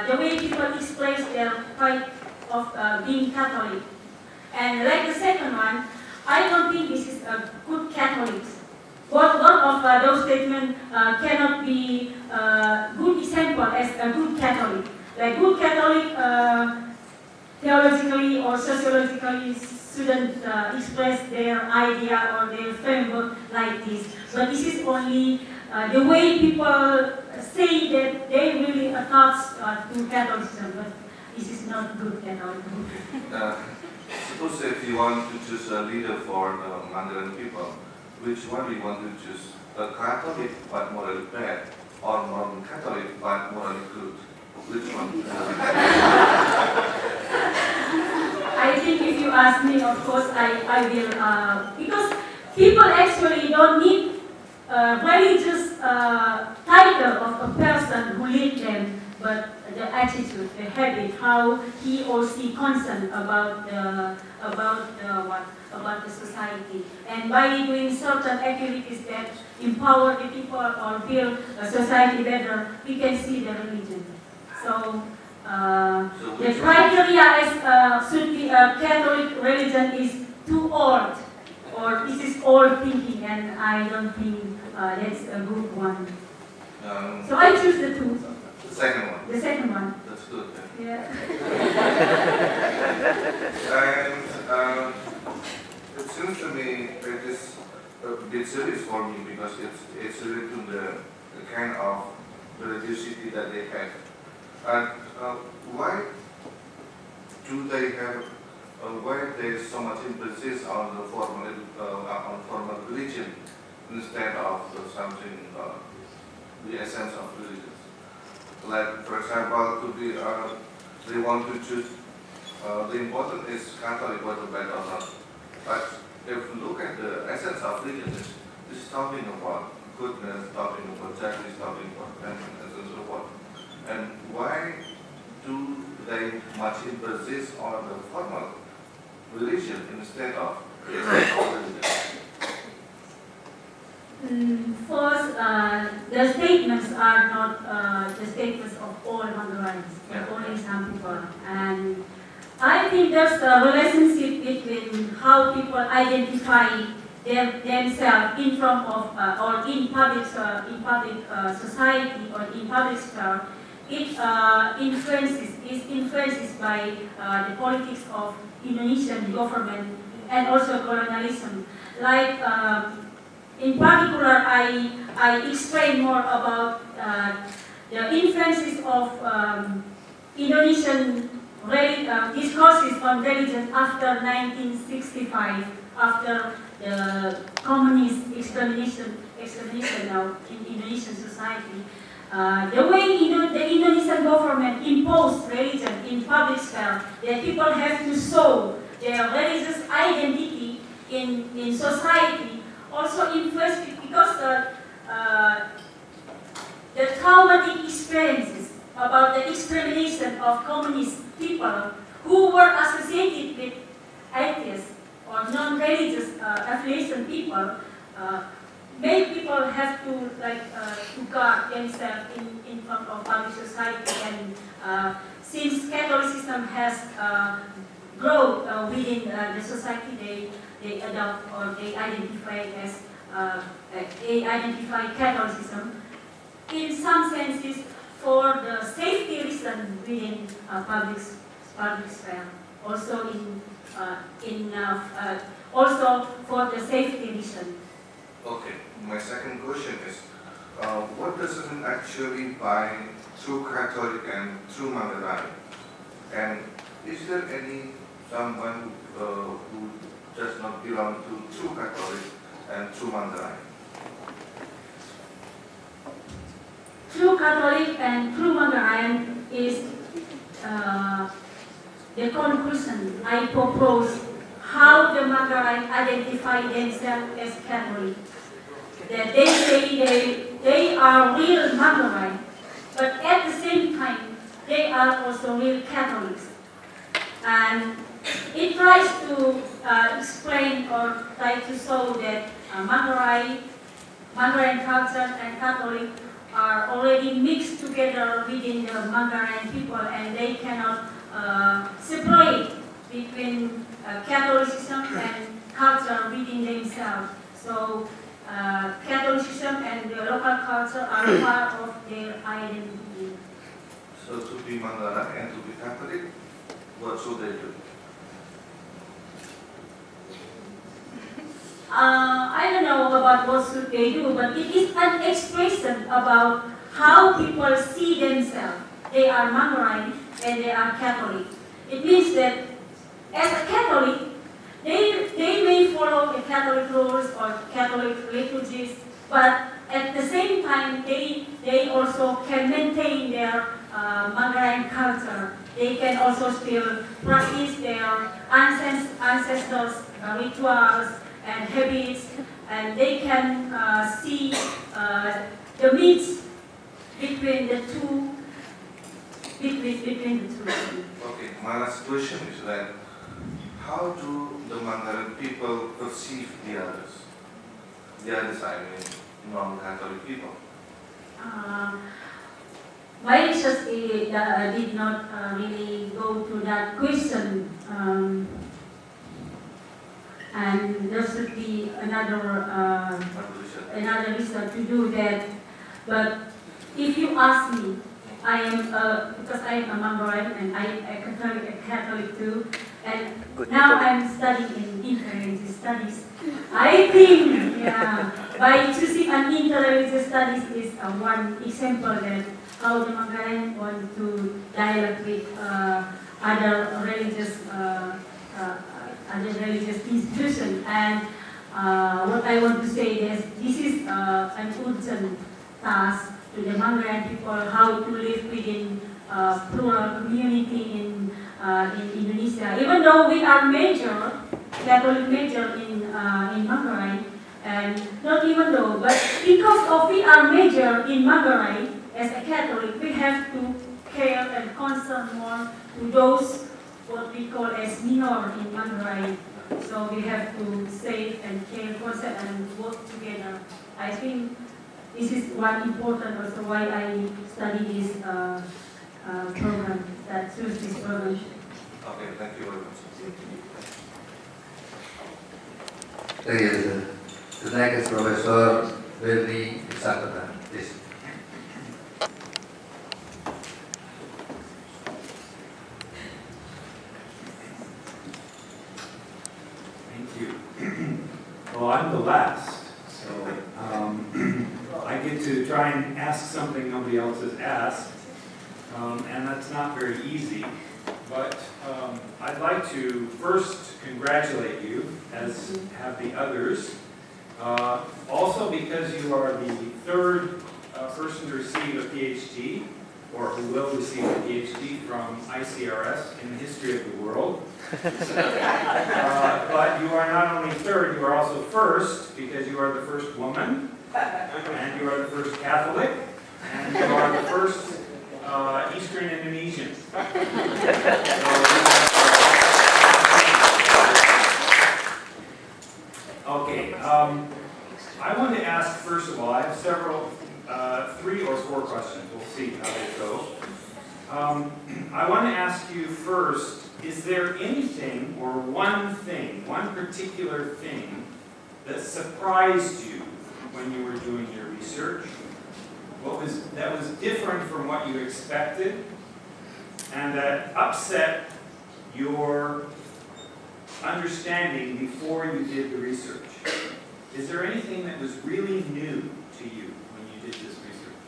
the way people express their pride of being Catholic. And like the second one, I don't think this is a good Catholics. One of those statements cannot be good example as a good Catholic. Like good Catholic, theologically or sociologically shouldn't express their idea or their framework like this. But this is only the way people say that they really attach to Catholicism, but this is not good Catholicism. Suppose if you want to choose a leader for the Mandarin people, which one do you want to choose? A Catholic but morally bad, or non-Catholic but morally good? Which one? I think if you ask me, of course, I will, because people actually don't need religious title of a person who leads them, but the attitude, the habit, how he or she concerned about the society, and by doing certain activities that empower the people or build a society better, we can see the religion. So the criteria is should be a Catholic religion is too old, or this is old thinking, and I don't think that's a good one. So I choose the two. The second one. The second one. That's good. Yeah. And it seems to me it is a bit serious for me because it's related to the kind of religiosity that they have. And why do they have? Why there is so much emphasis on the formal religion instead of something the essence of religion? Like, for example, could be they want to choose. The important is Catholic whether bad or not. But if you look at the essence of religion, it's talking about goodness, talking about justice, talking about kindness, and so forth. And why do they much emphasis on the formal religion instead of the essence of religion? First, the statements are not the statements of all Mandarins, but only some people. And I think there's a relationship between how people identify themselves in front of or in public society or in public sphere. It is influenced by the politics of Indonesian government and also colonialism. Like in particular, I explain more about the influences of Indonesian discourses on religion after 1965, after the communist extermination now in Indonesian society. The way the Indonesian government imposed religion in public sphere, that people have to show their religious identity in society, also influenced because the traumatic experiences about the extermination of communist people who were associated with atheists or non-religious affiliation people made people have to guard themselves in front of public society. And since Catholicism has grown within the society, they adopt or they identify Catholicism in some senses for the safety reason within public sphere, also also for the safety reason. Okay, my second question is, what does it mean actually by true Catholic and true Mandarin? And is there someone who does not belong to true Catholic and true Mandarin? True Catholic and true Mandarin is the conclusion I propose how the Mandarin identify themselves as Catholic. That they say they are real Mandarin, but at the same time they are also real Catholics. And it tries to explain or try to show that Mandarin culture and Catholic are already mixed together within the Manggarai people, and they cannot separate between Catholicism and culture within themselves. So Catholicism and the local culture are part of their identity. So to be Manggarai and to be Catholic, what should they do? I don't know about what should they do, but it is an expression about how people see themselves. They are Manggarai and they are Catholic. It means that as a Catholic, they may follow the Catholic rules or Catholic liturgies, but at the same time, they also can maintain their Manggarai culture. They can also still practice their ancestors' rituals and habits, and they can see the mix between the two. Okay, my last question is that how do the Manggarai people perceive the others? The others, I mean, non-Catholic people. My research did not really go to that question, and there should be another research to do that. But if you ask me, I am because I am a Manggarai and I am a Catholic too, and now I'm studying in interreligious studies. I think, by choosing an interreligious studies is one example that how the Manggarai want to dialogue with other religious institutions. And what I want to say is this is an urgent task to the Manggarai people, how to live within plural community in Indonesia. Even though we are Catholic major in Manggarai, and not even though, but because of we are major in Manggarai as a Catholic, we have to care and concern more to those what we call as minor in Manggarai. So we have to save and care, concern and work together. I think this is one important also why I study this program, that choose this program. Okay, thank you very much. Thank you, sir. The next is Professor Bernie Sakata, please. Thank you. Well, I'm the last, so I get to try and ask something nobody else has asked, and that's not very easy. But I'd like to first congratulate you, as have the others, also because you are the third person to receive a Ph.D., or who will receive a Ph.D. from ICRS in the history of the world. But you are not only third, you are also first, because you are the first woman, and you are the first Catholic, and you are the first Eastern Indonesian. Okay, I want to ask, first of all, I have several, 3 or 4 questions. We'll see how they go. I want to ask you first, is there anything or one thing, one particular thing that surprised you when you were doing your research? That was different from what you expected and that upset your understanding before you did the research? Is there anything that was really new to you when you did this research?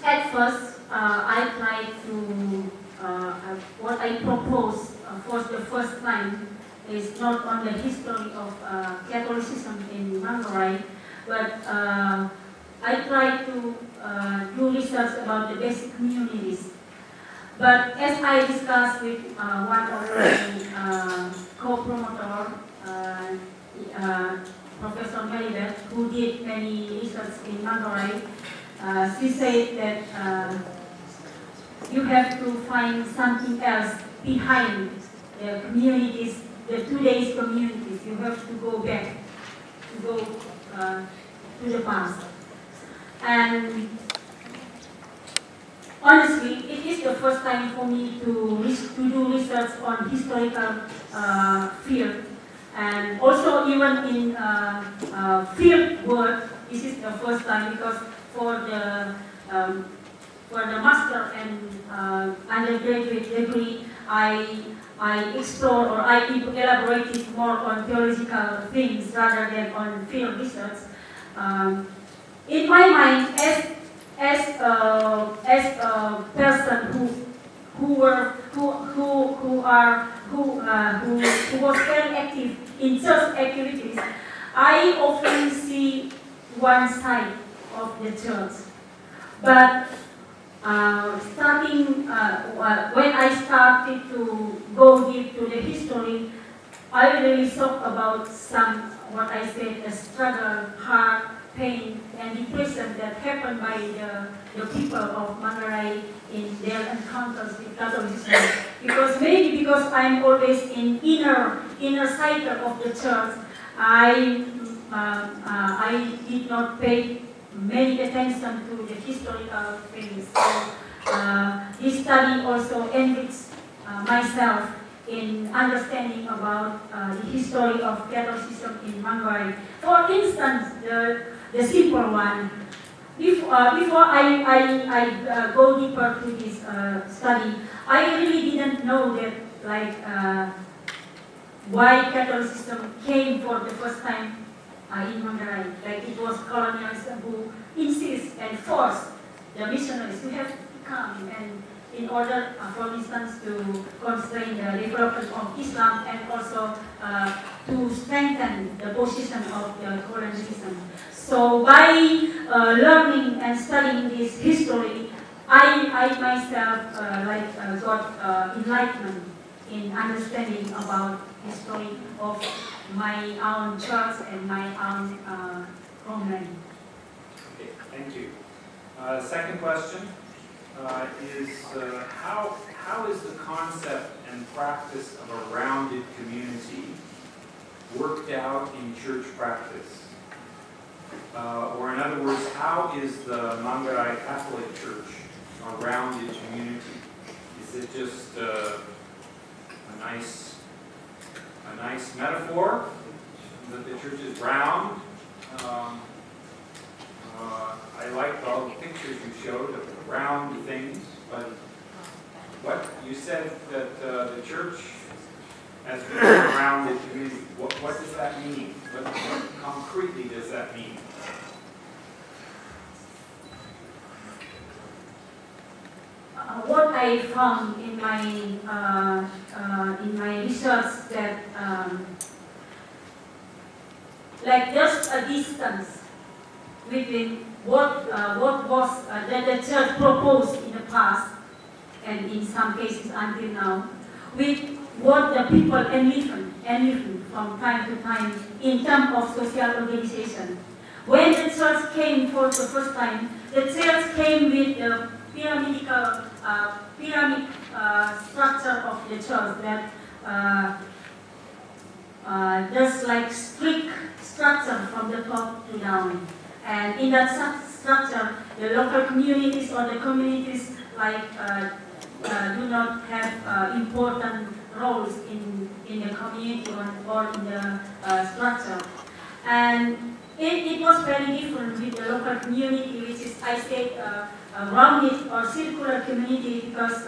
At first, I tried to, what I proposed for the first time is not on the history of Catholicism in Manggarai, but I tried to do research about the basic communities. But as I discussed with one of the co-promoter, Professor Melibeth, who did many research in Manggarai, she said that you have to find something else behind the communities, the today's communities. You have to go back, to go to the past. And honestly, it is the first time for me to do research on historical field, and also even in field work, this is the first time, because for the master and undergraduate degree, I explore, or I elaborated more on theological things rather than on field research. In my mind, as a person who was very active in church activities, I often see one side of the church. But when I started to go deep to the history, I really thought about what I said, the struggle, hard, pain, and depression that happened by the people of Manggarai in their encounters with Catholicism. Because I'm always in inner cycle of the church, I did not pay many attention to the historical things. So this study also enriched myself in understanding about the history of Catholicism in Manggarai. For instance, the simple one. Before I go deeper to this study, I really didn't know that why Catholicism came for the first time in Manggarai. Like it was colonialism who insist and force the missionaries to have to come, and in order, for instance, to constrain the development of Islam, and also to strengthen the position of the colonialism. So by learning and studying this history, I myself got enlightenment in understanding about the story of my own church and my own homeland. Okay, thank you. Second question is how is the concept and practice of a rounded community worked out in church practice? Or in other words, how is the Manggarai Catholic Church a rounded community? Is it just a nice metaphor that the church is round? I liked all the pictures you showed of round things, but what you said that the church has become a rounded community. What does that mean? What concretely does that mean? What I found in my research that like just a distance between what was that the church proposed in the past, and in some cases until now, with what the people envision from time to time in terms of social organization. When the church came for the first time, the church came with the pyramid structure of the church that just like strict structure from the top to down. And in that structure, the local communities or the communities do not have important roles in the community or in the structure. And it was very different with the local community, which is, I say, a rounded or circular community, because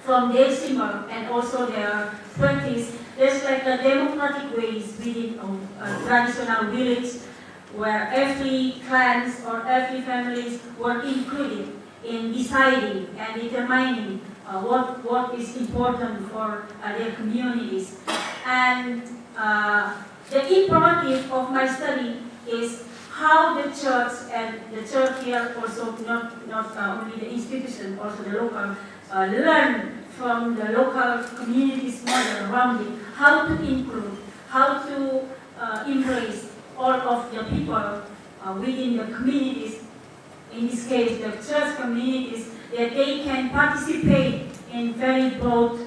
from their symbol and also their practice, there's like the democratic ways within a traditional village where every clans or every families were included in deciding and determining what is important for their communities. And the imperative of my study is how the church, and the church here also not only the institution, also the local, learn from the local communities model around it, how to include, how to embrace all of the people within the communities, in this case the church communities, that they can participate in very broad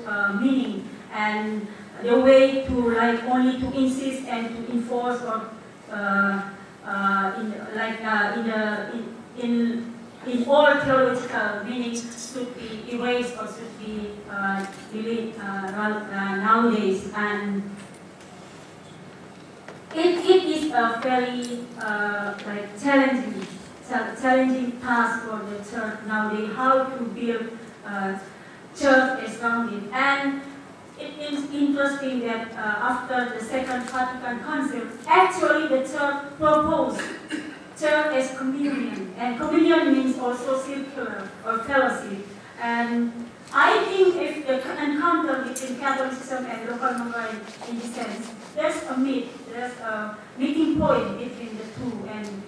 meaning, and the way to only to insist and to enforce or in all theological meanings should be erased or should be deleted nowadays, and it is a very challenging task for the church nowadays, how to build church as rounded. And it is interesting that after the Second Vatican Council, actually the church proposed church as communion, and communion means also circular or fellowship. And I think if the encounter between Catholicism and local Mangaran in this sense, there's a there's a meeting point between the two, and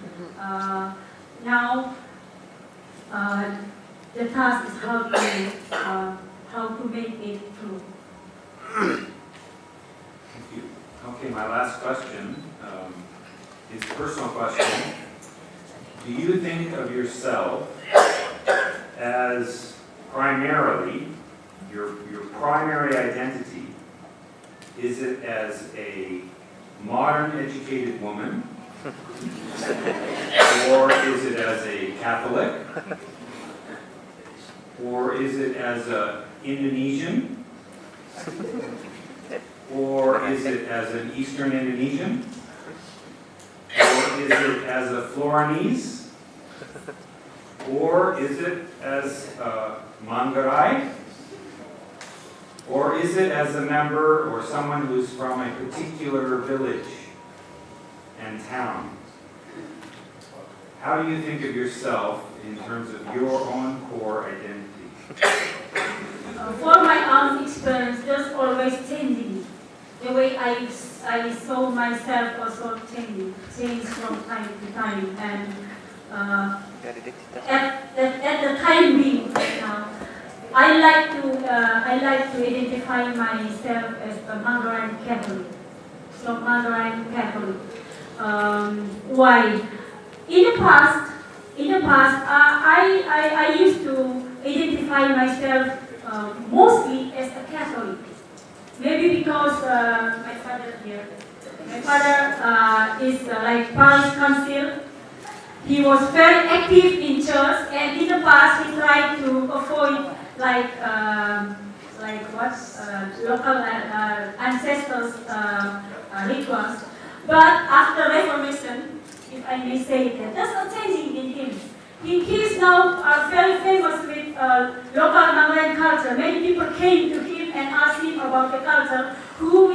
now the task is how to make it true. Thank you. Okay, my last question is a personal question. Do you think of yourself as primarily, your primary identity, is it as a modern educated woman, or is it as a Catholic, or is it as an Indonesian, or is it as an Eastern Indonesian, or is it as a Florinese, or is it as a Manggarai, or is it as a member or someone who's from a particular village and town? How do you think of yourself in terms of your own core identity? For my own experience, there's always changing. The way I saw myself also change from time to time. And at the time being now, I like to identify myself as a Mangaran Catholic. So Mangaran Catholic. Why? In the past, I used to identify myself mostly as a Catholic. Maybe because my father is like Parish Council. He was very active in church, and in the past he tried to avoid local ancestors' rituals. But after Reformation, if I may say that, there's a changing in him. He is now very famous with local Mangaran culture. Many people came to him and asked him about the culture, who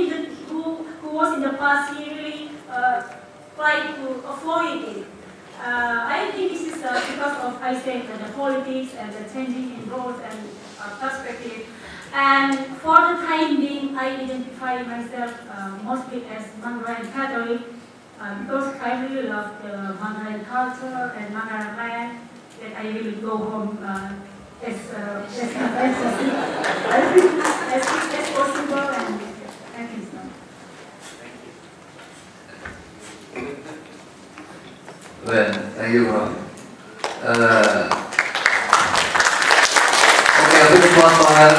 was in the past. He really tried to avoid it. I think this is because of, I say, the politics and the changing in roles and perspective. And for the time being, I identify myself mostly as Mangaran Catholic because I really love the Mangaran culture and Mangaran land, that I really go home as possible and everything. Well, thank you, bro. Okay, a big applause for her.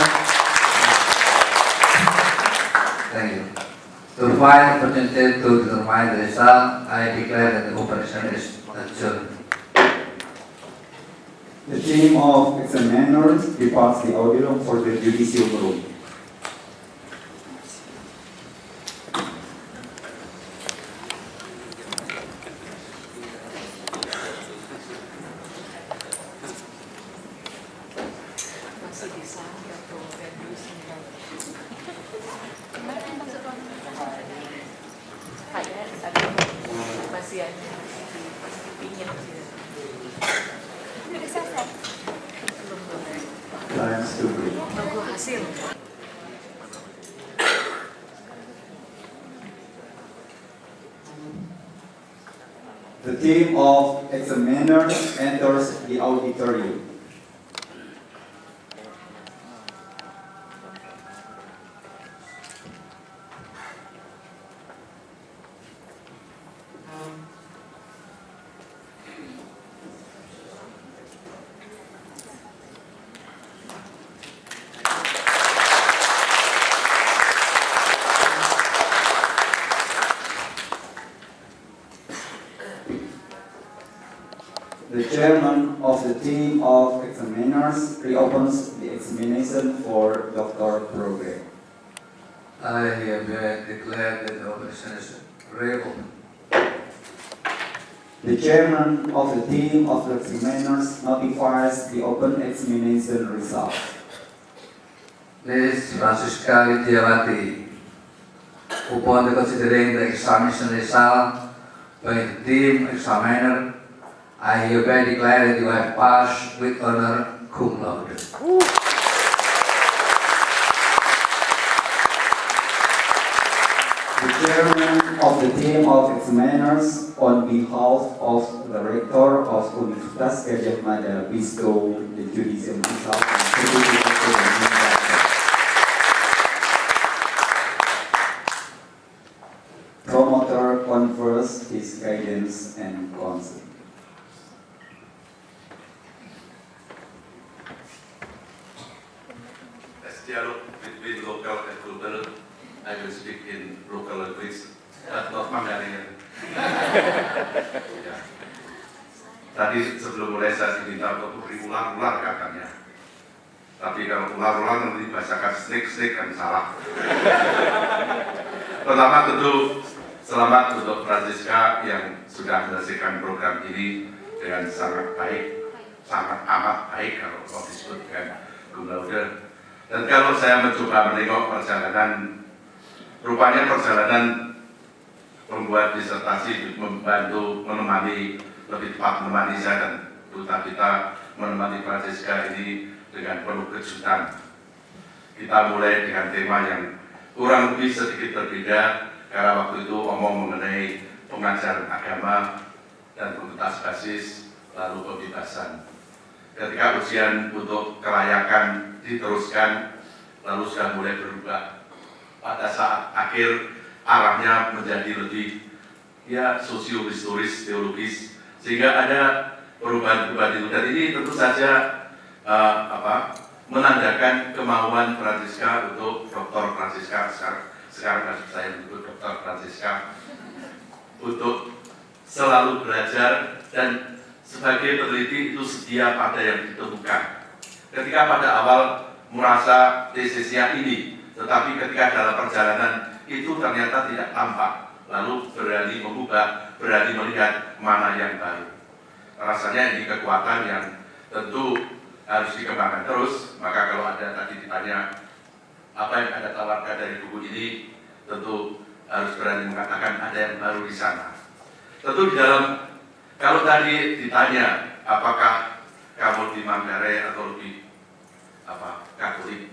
Thank you. To find opportunity to determine the result, I declare that the operation is adjourned. The team of examiners departs the auditorium for the judicial room. Clients to brief. The team of examiners enters the auditorium. chairman of the team of examiners reopens the examination for doctor program. I hereby declare that the operation is reopened. The chairman of the team of the examiners notifies the open examination result. Ms. Fransiska Widyawati, upon considering the examination result by the team examiner, I hereby declare that you have passed with honor cum laude. The chairman of the team of examiners, on behalf of the rector of Universitas Gadjah Mada, bestow the judicial result and certificate to the new doctor. Promoter confers his guidance and counsel. As dialogue between local and global, I will speak in local language, but not Mandarin. Ya. Tadi sebelum mulai saya diminta untuk berulang-ulang katanya. Tapi kalau ulang-ulang nanti dibacakan snake kan salah. Pertama tentu selamat untuk Fransiska yang sudah menyelesaikan program ini dengan sangat baik, sangat amat baik kalau disebut dengan cum laude. Dan kalau saya mencoba menengok perjalanan, rupanya perjalanan membuat disertasi membantu menemani, lebih tepat menemani saya dan duta kita menemani Fransiska ini dengan penuh kejutan. Kita mulai dengan tema yang kurang lebih sedikit berbeda karena waktu itu omong mengenai pengajaran agama dan komunitas basis lalu pembebasan. Ketika ujian untuk kelayakan diteruskan, lalu sudah mulai berubah. Pada saat akhir arahnya menjadi lebih sosio-historis, teologis, sehingga ada perubahan-perubahan itu. Dan ini tentu saja menandakan kemauan Fransiska untuk Dr. Fransiska sekarang saya menyebut Dr. Fransiska untuk selalu belajar dan sebagai peneliti itu sedia pada yang ditemukan. Ketika pada awal merasa tesisnya ini, tetapi ketika dalam perjalanan itu ternyata tidak tampak, lalu berani mengubah, berani melihat mana yang baru. Rasanya ini kekuatan yang tentu harus dikembangkan terus. Maka kalau ada tadi ditanya apa yang Anda tawarkan dari buku ini, tentu harus berani mengatakan ada yang baru di sana. Tentu di dalam, kalau tadi ditanya apakah kamu di Manggarai atau lebih Katolik,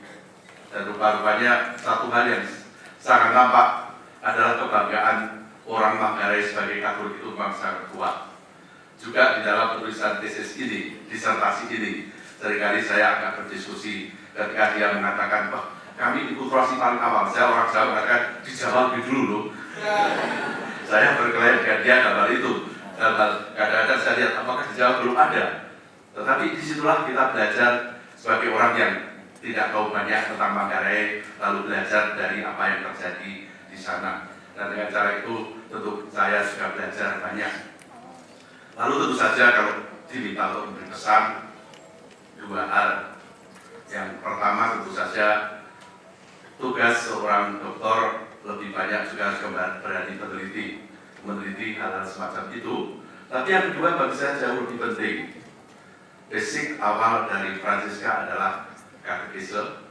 dan rupa-rupanya satu hal yang sangat nampak adalah kebanggaan orang Manggarai sebagai Katolik itu memang sangat kuat. Juga di dalam penulisan tesis ini, disertasi ini, seringkali saya agak berdiskusi ketika dia mengatakan, "Wah, kami di kulturasi paling awal." Saya orang Jawa mengatakan, di Jawa lebih dulu loh. Saya berkelahi dengan dia dalam hal itu. Kadang-kadang saya lihat apakah di Jawa belum ada. Tetapi disitulah kita belajar sebagai orang yang tidak tahu banyak tentang Manggarai, lalu belajar dari apa yang terjadi di sana. Dan dengan cara itu tentu saya juga belajar banyak. Lalu tentu saja kalau diminta untuk memberi pesan, dua hal. Yang pertama tentu saja tugas seorang dokter lebih banyak juga harus berani meneliti hal-hal semacam itu. Tapi yang kedua bagi saya jauh lebih penting. Basic awal dari Fransiska adalah katekisme,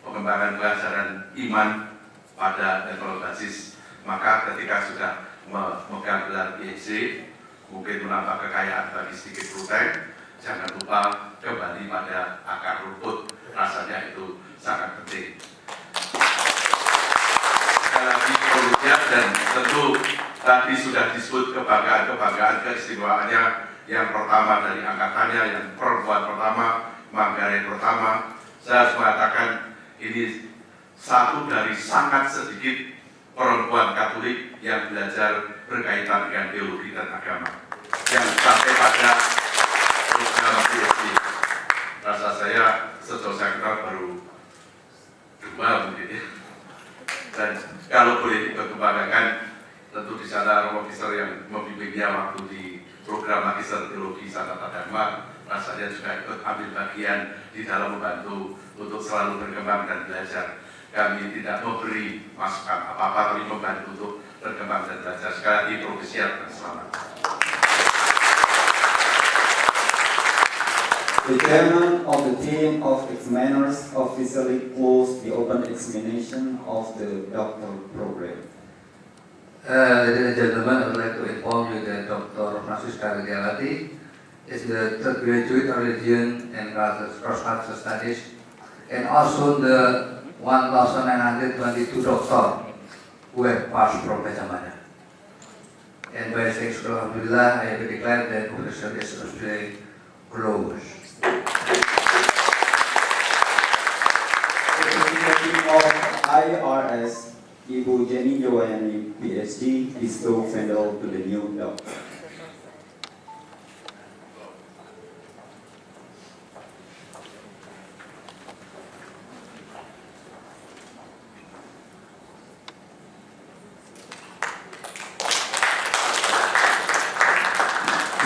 pengembangan pelajaran iman pada level basis. Maka ketika sudah memegang gelar Ph.D, mungkin menambah kekayaan bagi sedikit ruteng, jangan lupa kembali pada akar rumput. Rasanya itu sangat penting. Sekali lagi penelitian dan tentu tadi sudah disebut kebanggaan keistimewaannya. Yang pertama dari angkatannya, yang perempuan pertama, Manggarai pertama. Saya harus mengatakan ini satu dari sangat sedikit perempuan Katolik yang belajar berkaitan dengan teologi dan agama, yang sampai pada program Ph.D. Rasa saya sejauh saya kenal baru 2 mungkin ya. Dan kalau boleh dikembangkan, tentu di sana Romo Magister yang membimbingnya waktu di program Magister Teologi Desa Tata Dharma rasanya juga ikut ambil bagian di dalam membantu untuk selalu berkembang dan belajar. Kami tidak memberi masukan apa-apa, tapi membantu untuk berkembang dan belajar. Sekali lagi, Profesor, dan selamat. The chairman of the team of examiners officially closed the open examination of the doctor program. Ladies and gentlemen, I would like to inform you that Dr. Fransiska Widyawati is the third graduate of religion and cross-cultural studies, and also the 1,922 doctor who have passed from Bajamana. And by thanks to Alhamdulillah, I have declared that profession is officially closed. Of IRS, Ibu Jenny Joanne, Ph.D, bestow medal to the new doctor.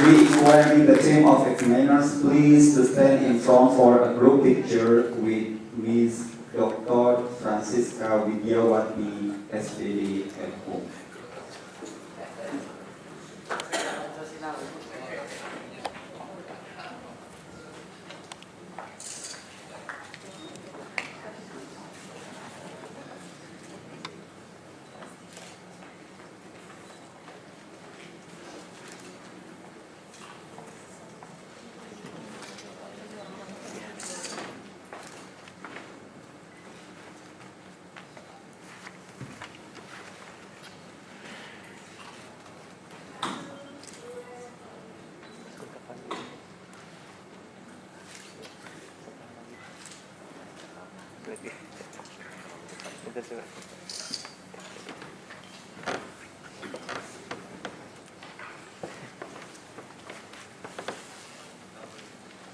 We inquiring the team of examiners, please to stand in front for a group picture with Ms. Dr. Fransiska Widyawati, Ph.D. at home.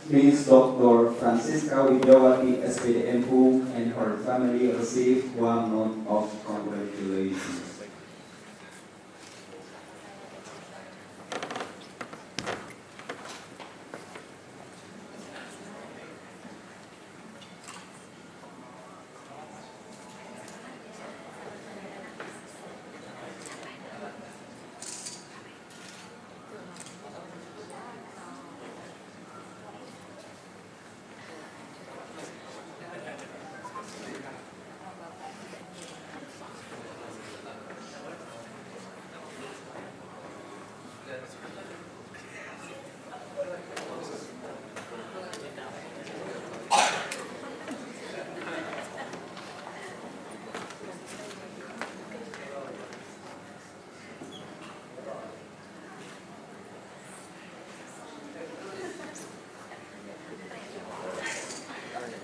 Ms. Dr. Fransiska Widyawati, SPDMU, and her family received one note of congratulations.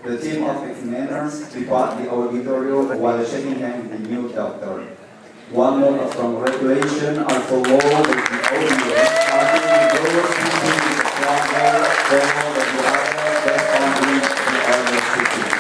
The team of examiners depart the auditorium while shaking hands with the new doctor. One note of congratulations are followed with the audience, starting with those speaking with the father, followed by the other, then only the other speaking.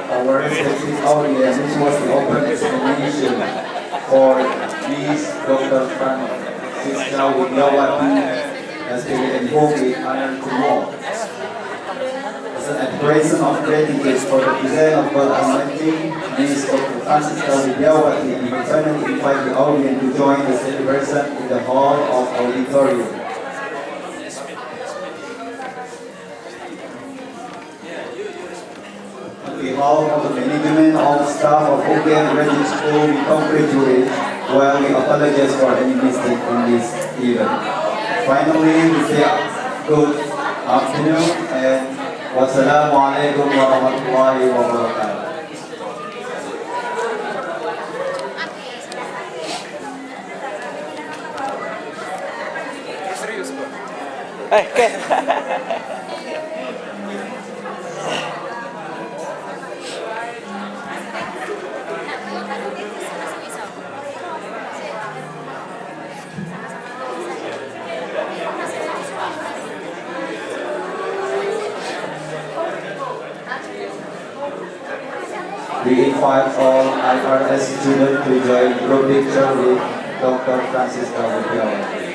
Our respective audience, this was the open explanation for Ms. Dr. Fransiska Widyawati as they invoke with honor to all. As an expression of gratitude for the design of God Almighty, Ms. Dr. Fransiska Widyawati and her family invite the audience to join the celebration in the hall of auditorium. On behalf of the management of staff of UPM Graduate School, we congratulate while we apologize for any mistake in this event. Finally, we say good afternoon and wassalamu alaikum warahmatullahi wabarakatuh. We invite all IRS students to join group picture with Dr. Fransiska Widyawati.